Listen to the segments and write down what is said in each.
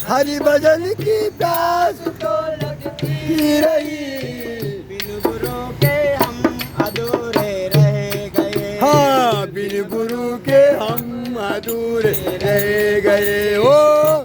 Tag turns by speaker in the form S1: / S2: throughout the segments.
S1: हरि भजन की प्यास तो लगती रही।
S2: बिन गुरु के हम अधूरे रह गए।
S1: हाँ, बिन गुरु के हम अधूरे रह गए। ओ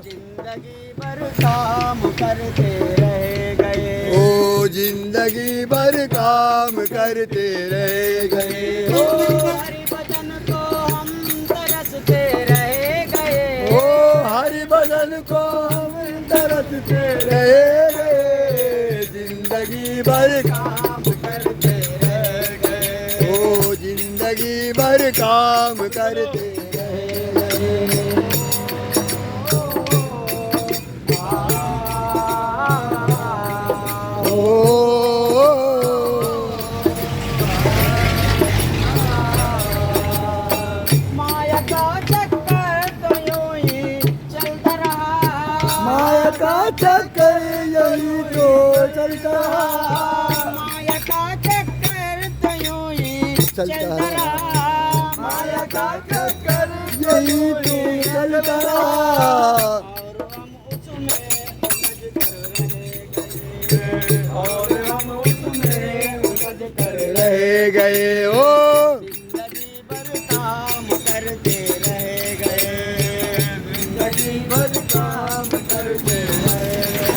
S2: जिंदगी भर काम करते रह गए।
S1: ओ जिंदगी भर काम करते रह गए। ओ
S2: हरि भजन को हम तरसते रह गए।
S1: ओ हरि भजन को हम तरसते रह गए। जिंदगी भर
S2: काम करते रह गए।
S1: ओ जिंदगी भर काम करते रह गए। ओ
S2: माया का चक्कर तो यूं ही चलता रहा।
S1: माया का चक्कर यही तो चलता रहा।
S2: माया का चक्कर तो यूं ही चलता रहा।
S1: माया का चक्कर यही तो चलता रहा।
S2: और हम उसमें उलझ कर
S1: रह गए। ओ
S2: जिंदगी भर काम करते रह गए।
S1: जिंदगी भर काम करते रह गए।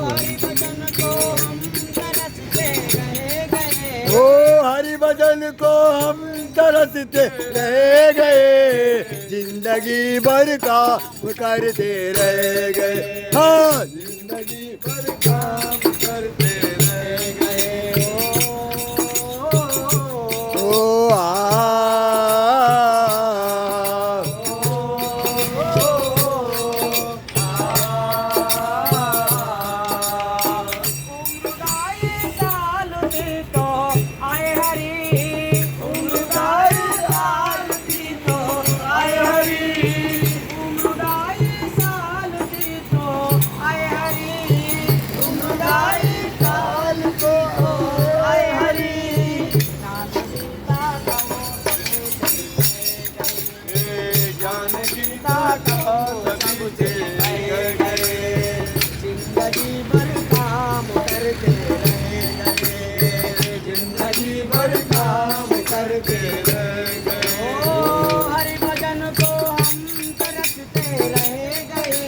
S2: हरि भजन को हम तरसते रह गए।
S1: ओ हरि भजन को हम तरसते रह गए। जिंदगी भर काम करते रह गए। हाँ, जिंदगी भर काम करते रह गए। ओ आ
S2: उम्रदाई साल थी तो आए हरि।
S1: उम्रदाई साल
S2: थी तो आए हरि। उम्रदाई साल थी तो आए हरि।
S1: उम्रदाई साल को
S2: आए हरि। नाम सीता का
S1: ज्ञान गीता का सब से गए।
S2: जिंदगी भर काम करते रह गए।
S1: जिंदगी भर काम करते रह गए।
S2: ओ हरि भजन को हम तरसते रह गए।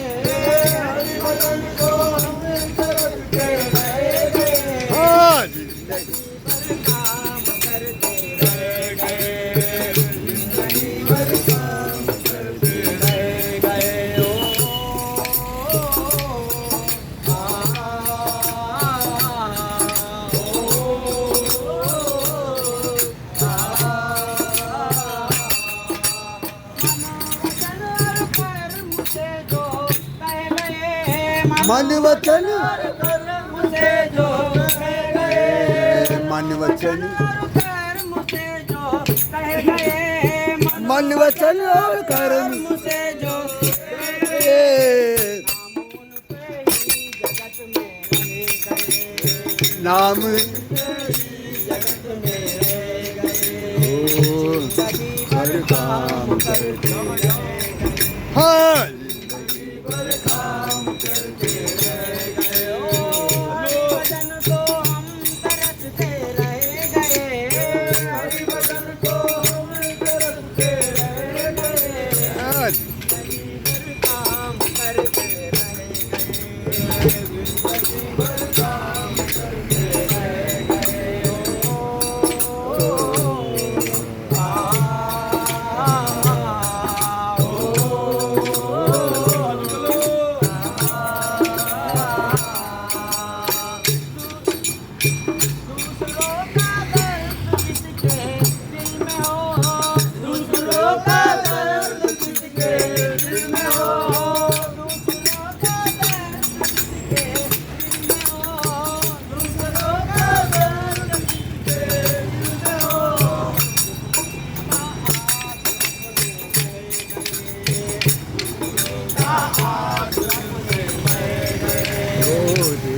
S1: हरि भजन को हम तरसते रह गए। हाँ, जिंदगी
S2: भर काम करते रह गए।
S1: जिंदगी भर काम करते रह गए। ओ मन वचन
S2: मुझे जो कह गए।
S1: मन वचन
S2: मुझे जो कह गए।
S1: मन वचन और कर्म
S2: मुझे जो
S1: नाम
S2: जगत में रह गए।
S1: ओ
S2: जिंदगी भर काम करते रह गए।
S1: हाँ,
S2: हरि भजन को हम तरसते रह गए।
S1: हरि भजन को हम तरसते रह गए।
S2: काम करते रह गए।
S1: जिंदगी भर काम करते रह गए। दूसरों का दर्द किसके दिल में हो। मोदी